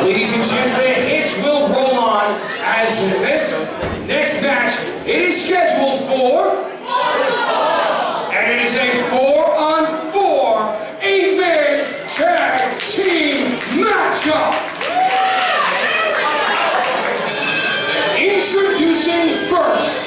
Ladies and gents, the hits will roll on as this next match, it is scheduled for, and it is a 4-on-4 8-man tag team matchup. Introducing first,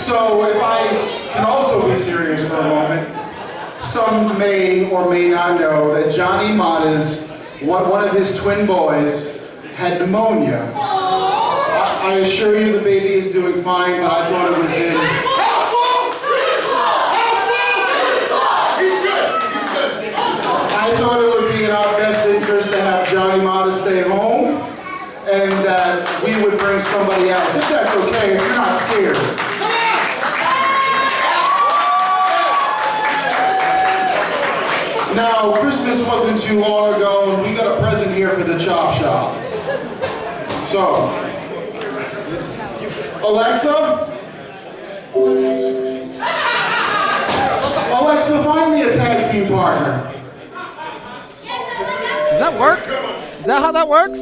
So if I can also be serious for a moment, some may or may not know that Johnny Mata's, one of his twin boys, had pneumonia. I assure you the baby is doing fine, but I thought it was in... I thought it would be in our best interest to have Johnny Mata stay home, and that we would bring somebody else, if that's okay, if you're not scared. Now, Christmas wasn't too long ago, and we got a present here for the Chop Shop. So, Alexa? Alexa, find me a tag team partner. Does that work? Is that how that works?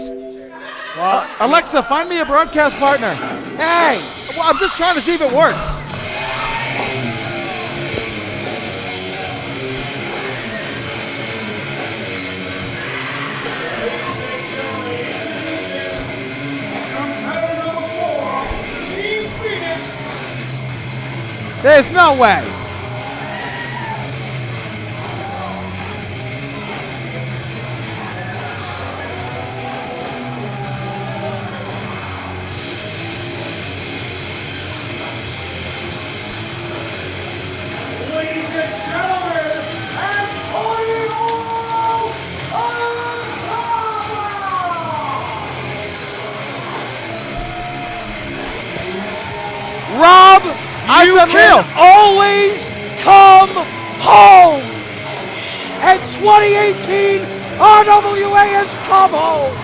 Well, Alexa, find me a broadcast partner. hey, Well, I'm just trying to see if it works. Competitor number 4, Team Phoenix. There's no way. Ladies and gentlemen, Antonio Rob, you That's can unreal. always come home. And 2018 RWA has come home.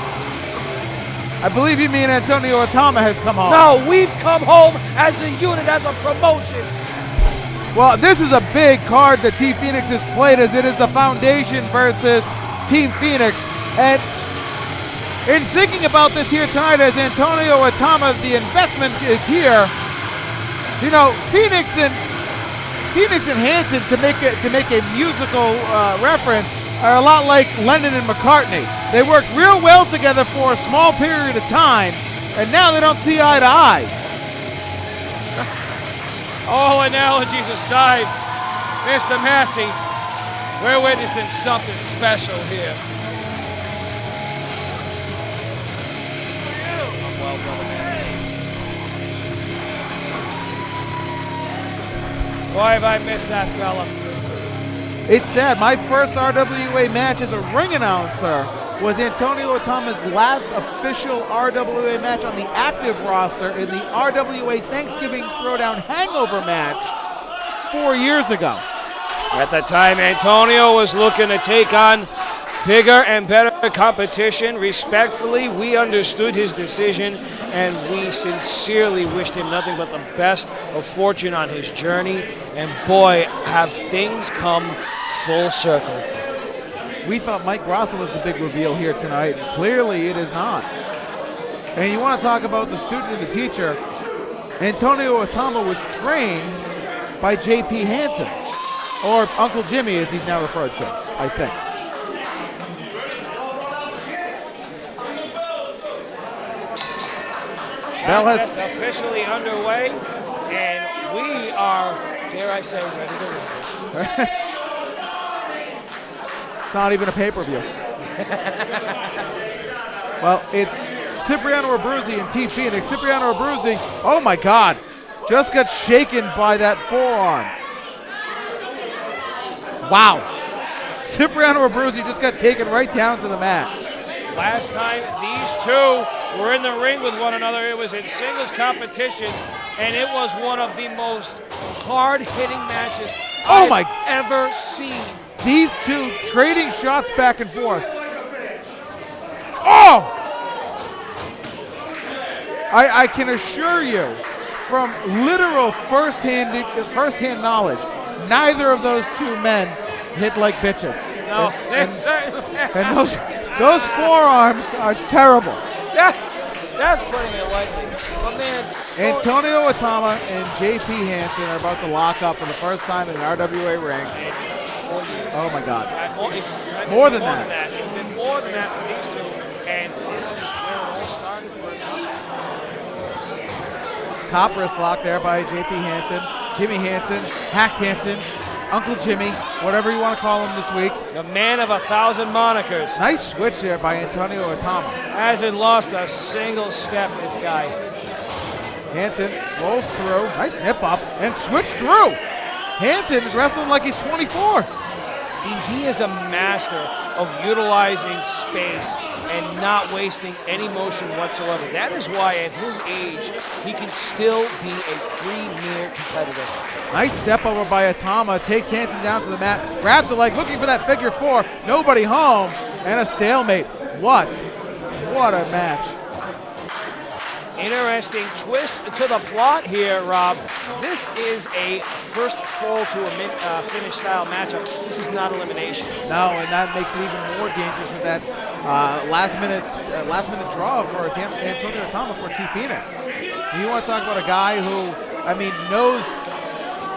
I believe you mean Antonio Atama has come home. No, we've come home as a unit, as a promotion. Well, this is a big card that Team Phoenix has played, as it is the Foundation versus Team Phoenix. And in thinking about this here tonight, as Antonio Atama, the investment is here. You know, Phoenix and Hanson, to make a musical reference, are a lot like Lennon and McCartney. They worked real well together for a small period of time, and now they don't see eye to eye. All analogies aside, Mr. Massey, we're witnessing something special here. Well, brother man. Why have I missed that fella? It's sad. My first RWA match as a ring announcer was Antonio Atama's last official RWA match on the active roster in the RWA Thanksgiving Throwdown Hangover match 4 years ago. At the time, Antonio was looking to take on bigger and better competition. Respectfully, we understood his decision, and we sincerely wished him nothing but the best of fortune on his journey. And boy, have things come full circle. We thought Mike Grosso was the big reveal here tonight. Clearly it is not. And you want to talk about the student and the teacher. Antonio Atama was trained by J.P. Hansen, or Uncle Jimmy as he's now referred to, I think. Bell has Contest officially underway, and we are, dare I say, ready to roll. It's not even a pay-per-view. Well, it's Cipriano Abruzzi and T Phoenix. Cipriano Abruzzi, oh my God, just got shaken by that forearm. Wow. Cipriano Abruzzi just got taken right down to the mat. Last time these two were in the ring with one another, it was in singles competition, and it was one of the most hard-hitting matches I've ever seen. These two trading shots back and forth. Oh! I can assure you, from literal first-hand knowledge, neither of those two men hit like bitches. No, And those forearms are terrible. that's putting it lightly. But man, Antonio Atama and J.P. Hansen are about to lock up for the first time in an RWA ring. Oh my God. More than that. It's been more than that for these two, and this is where it all started for me. Top wrist lock there by J.P. Hansen, Jimmy Hansen, Hack Hansen, Uncle Jimmy, whatever you want to call him this week. The man of 1,000 monikers. Nice switch there by Antonio Atama. Hasn't lost a single step, this guy. Hansen rolls through, nice nip up, and switch through. Hansen is wrestling like he's 24. He is a master of utilizing space and not wasting any motion whatsoever. That is why at his age, he can still be a premier competitor. Nice step over by Atama, takes Hansen down to the mat, grabs the leg, looking for that figure four, nobody home, and a stalemate. What a match. Interesting twist to the plot here, Rob. This is a first fall to a finish style matchup. This is not elimination. No, and that makes it even more dangerous with that last minute draw for Antonio Tama for T Phoenix. You want to talk about a guy who, I mean, knows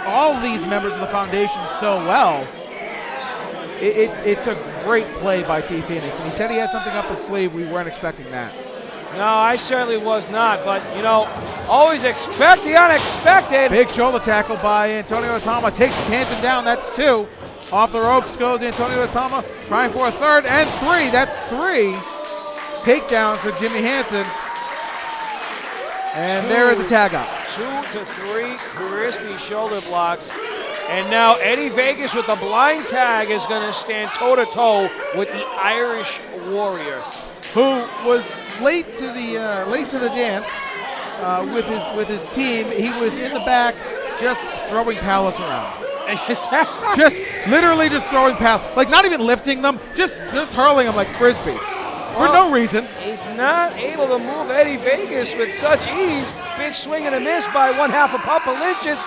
all of these members of the foundation so well. It's a great play by T Phoenix, and he said he had something up his sleeve. We weren't expecting that. No, I certainly was not, but, you know, always expect the unexpected. Big shoulder tackle by Antonio Tama. Takes Hansen down. That's 2. Off the ropes goes Antonio Tama, trying for a 3rd and 3. That's 3 takedowns for Jimmy Hansen. And there is a tag out. 2 to 3 crispy shoulder blocks. And now Eddie Vegas with the blind tag is going to stand toe-to-toe with the Irish Warrior, who was late to the dance with his team. He was in the back, just throwing pallets around. Just literally just throwing pallets, like not even lifting them, just hurling them like frisbees for no reason. He's not able to move Eddie Vegas with such ease. Big swing and a miss by one half of Pumpalicious.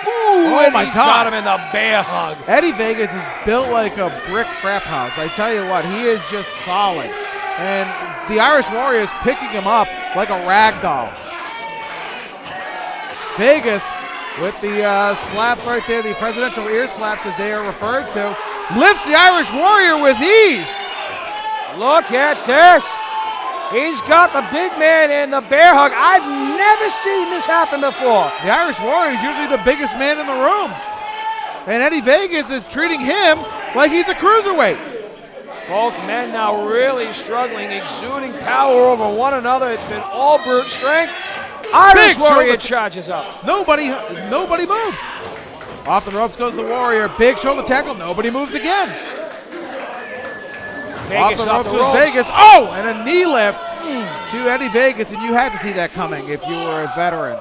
Ooh, oh my he's God! Got him in the bear hug. Eddie Vegas is built like a brick crap house. I tell you what, he is just solid. And the Irish Warrior is picking him up like a rag doll. Vegas with the slaps right there, the presidential ear slaps as they are referred to, lifts the Irish Warrior with ease. Look at this. He's got the big man in the bear hug. I've never seen this happen before. The Irish Warrior is usually the biggest man in the room. And Eddie Vegas is treating him like he's a cruiserweight. Both men now really struggling, exuding power over one another. It's been all brute strength. Irish Warrior charges up. Nobody moved. Off the ropes goes the Warrior. Big shoulder tackle. Nobody moves again. Vegas off the ropes goes Vegas. Oh, and a knee lift to Eddie Vegas, and you had to see that coming if you were a veteran.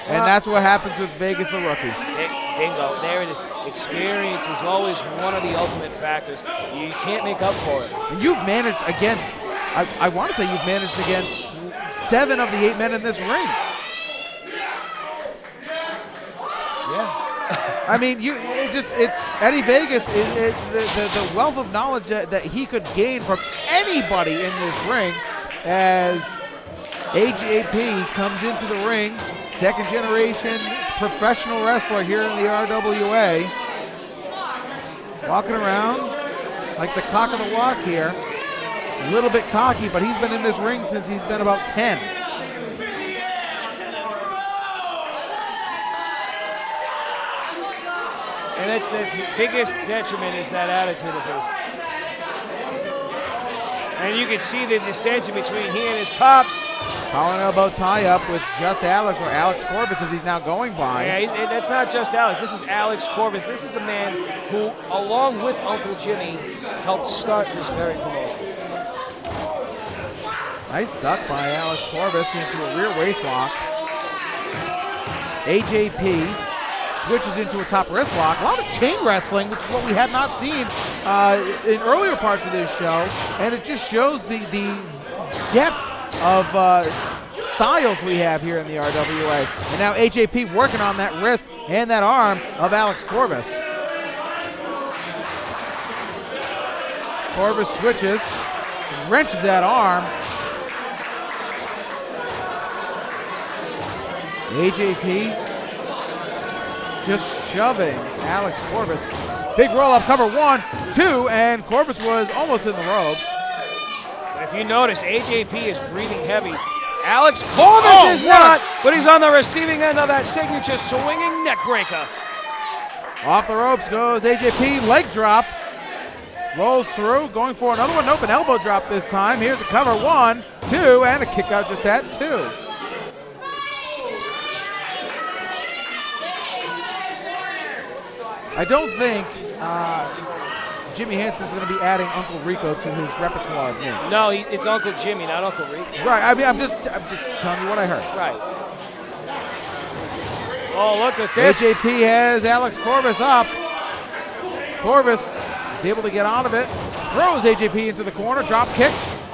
And that's what happens with Vegas, the rookie. Bingo, there it is. Experience is always one of the ultimate factors. You can't make up for it. And you've managed against, I want to say you've managed against 7 of the 8 men in this ring. Yeah. I mean, it's Eddie Vegas, the wealth of knowledge that he could gain from anybody in this ring as AJP comes into the ring, second generation professional wrestler here in the RWA. Walking around like the cock of the walk here. A little bit cocky, but he's been in this ring since he's been about 10. And it's his biggest detriment is that attitude of his. And you can see the dissension between he and his pops. Collar elbow tie up with just Alex, or Alex Corbus as he's now going by. Yeah, that's not just Alex. This is Alex Corbus. This is the man who, along with Uncle Jimmy, helped start this very promotion. Nice duck by Alex Corbus into a rear waist lock. AJP switches into a top wrist lock. A lot of chain wrestling, which is what we had not seen in earlier parts of this show. And it just shows the depth of styles we have here in the RWA. And now AJP working on that wrist and that arm of Alex Corbus. Corbus switches, wrenches that arm. AJP just shoving Alex Corbus. Big roll-up cover, 1, 2, and Corbus was almost in the ropes. If you notice, AJP is breathing heavy. Alex Corbus is not, but he's on the receiving end of that signature swinging neck breaker. Off the ropes goes AJP, leg drop. Rolls through, going for another one. Nope, an elbow drop this time. Here's a cover, 1, 2, and a kick out just at 2. I don't think Jimmy Hansen's going to be adding Uncle Rico to his repertoire of names. No, it's Uncle Jimmy, not Uncle Rico. Right. I mean, I'm just telling you what I heard. Right. Oh, look at this. AJP has Alex Corbus up. Corbus is able to get out of it. Throws AJP into the corner. Drop kick.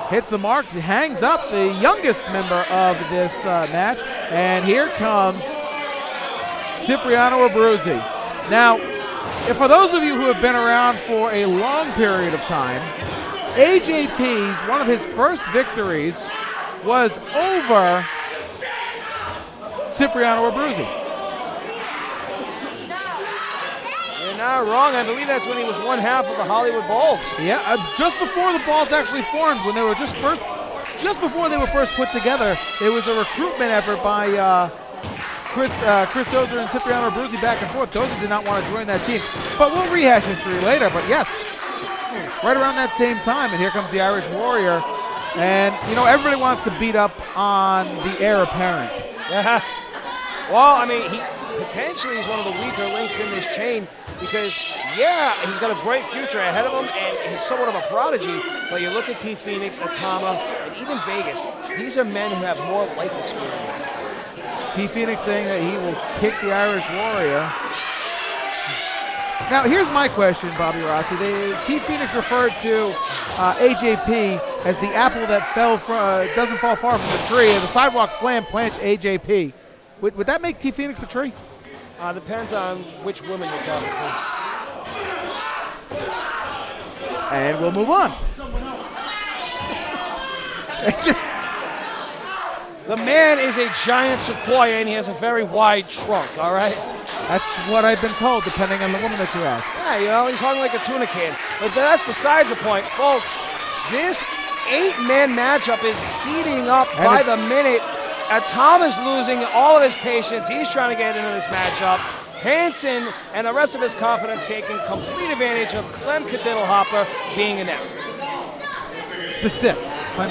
hits the marks, hangs up the youngest member of this match, and here comes Cipriano Abruzzi. Now, for those of you who have been around for a long period of time, AJP's one of his first victories was over Cipriano Abruzzi. You're not wrong. I believe that's when he was one half of the Hollywood Bulls. Yeah, just before the Bulls actually formed, when they were just before they were first put together, it was a recruitment effort by Chris Dozer and Cipriano Abruzzi back and forth. Dozer did not want to join that team, but we'll rehash history later. But yes, right around that same time, and here comes the Irish Warrior, and you know everybody wants to beat up on the heir apparent. Yeah. Well, I mean, he potentially is one of the weaker links in this chain because, yeah, he's got a great future ahead of him, and he's somewhat of a prodigy. But you look at T Phoenix, Atama, and even Vegas. These are men who have more life experience. T Phoenix saying that he will kick the Irish Warrior. Now, here's my question, Bobby Rossi. T Phoenix referred to AJP as the apple that doesn't fall far from the tree, and the sidewalk slam plants AJP. Would that make T Phoenix a tree? Depends on which woman you're talking to. And we'll move on. The man is a giant sequoia, and he has a very wide trunk, all right? That's what I've been told, depending on the woman that you ask. Yeah, you know, he's hung like a tuna can. But that's besides the point. Folks, this 8-man matchup is heating up by the minute. Tom is losing all of his patience. He's trying to get into this matchup. Hansen and the rest of his confidence taking complete advantage of Clem Cadiddlehopper being announced. The 6th. Clem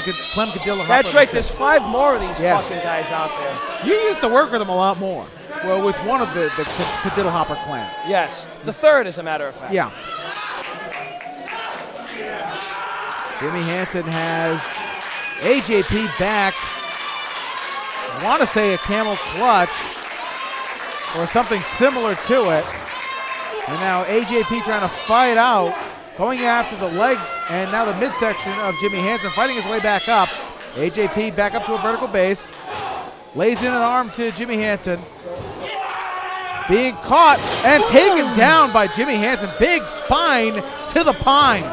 Cadiddlehopper. That's right. There's 5 more of these fucking guys out there. You used to work with them a lot more. Well, with one of the Cadiddlehopper clan. Yes. The 3rd, as a matter of fact. Yeah. Jimmy Hansen has AJP back. I want to say a camel clutch or something similar to it. And now AJP trying to fight out, going after the legs and now the midsection of Jimmy Hansen, fighting his way back up. AJP back up to a vertical base. Lays in an arm to Jimmy Hansen. Being caught and taken down by Jimmy Hansen. Big spine to the pine.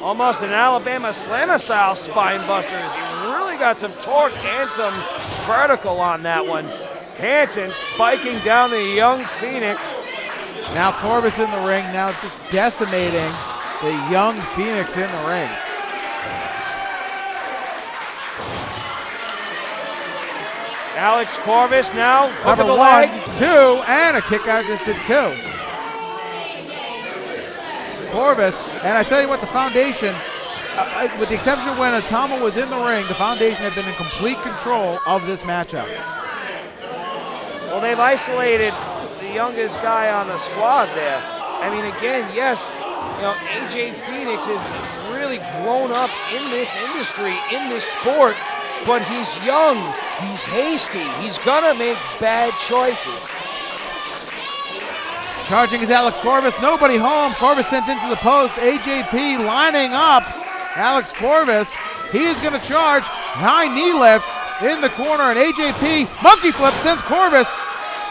Almost an Alabama Slammer style spine buster. He really got some torque and some vertical on that one. Hansen spiking down the young Phoenix. Now Corvus in the ring, now just decimating the young Phoenix in the ring. Alex Corvus now. Number 1, 2, and a kick out distance 2. Corvus, and I tell you what, the Foundation, with the exception of when Atama was in the ring, the Foundation have been in complete control of this matchup. Well, they've isolated the youngest guy on the squad there. I mean, again, yes, you know, AJ Phoenix has really grown up in this industry, in this sport, but he's young, he's hasty, he's gonna make bad choices. Charging is Alex Corvus, nobody home. Corvus sent into the post. AJP lining up. Alex Corvus, he is going to charge. High knee lift in the corner, and AJP monkey flip sends Corvus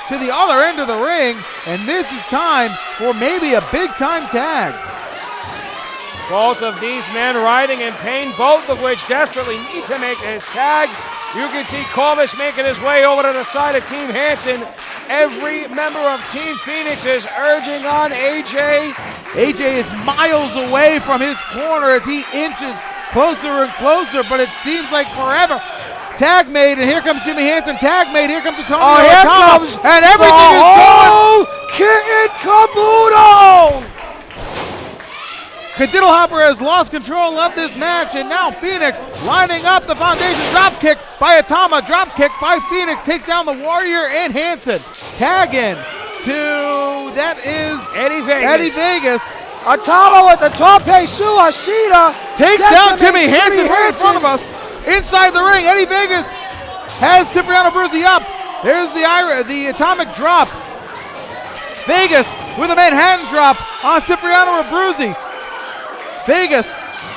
to the other end of the ring, and this is time for maybe a big time tag. Both of these men riding in pain, both of which desperately need to make this tag. You can see Corvus making his way over to the side of Team Hansen. Every member of Team Phoenix is urging on AJ. AJ is miles away from his corner as he inches closer and closer, but it seems like forever. Tag made, and here comes Jimmy Hansen. Tag made, here comes Antonio. Oh, here comes and everything is going. Kit and caboodle! Cadiddlehopper has lost control of this match, and now Phoenix lining up the Foundation. Drop kick by Atama, drop kick by Phoenix, takes down the Warrior and Hansen. Tag in to, that is Eddie Vegas. Atama with the tope suicida. Takes down Jimmy Hansen right in front of us. Inside the ring, Eddie Vegas has Cipriano Abruzzi up. There's the atomic drop. Vegas with a Manhattan drop on Cipriano Abruzzi. Vegas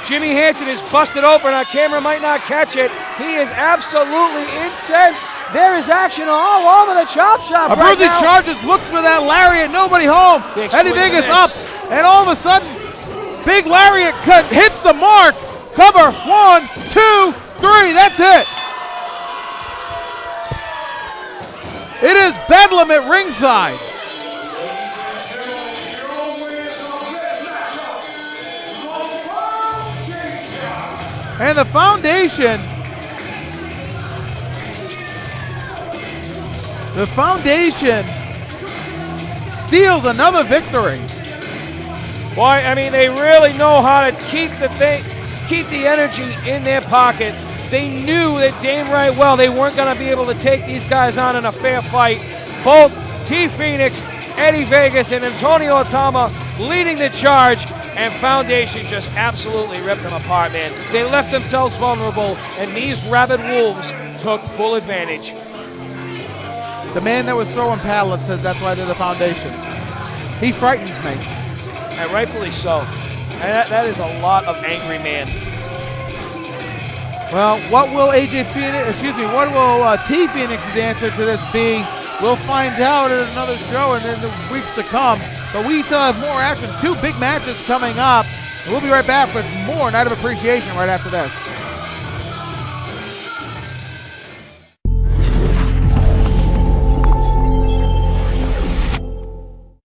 Jimmy Hansen is busted open. Our camera might not catch it. He is absolutely incensed. There is action all over the chop shop right Abruzzi now. charges, looks for that lariat, nobody home. Big Eddie swing Vegas and a up, and all of a sudden, big lariat cut, hits the mark. Cover, 1, 2, 3, that's it. It is bedlam at ringside. And the Foundation steals another victory. Boy, I mean, they really know how to keep the energy in their pocket. They knew that damn right well they weren't going to be able to take these guys on in a fair fight. Both T Phoenix, Eddie Vegas, and Antonio Atama leading the charge, and Foundation just absolutely ripped them apart, man. They left themselves vulnerable, and these rabid wolves took full advantage. The man that was throwing pallets says that's why they're the Foundation. He frightens me. And rightfully so. And that is a lot of angry men. Well, what will what will T Phoenix's answer to this be? We'll find out at another show and in the weeks to come. But we still have more action. 2 big matches coming up. And we'll be right back with more Night of Appreciation right after this.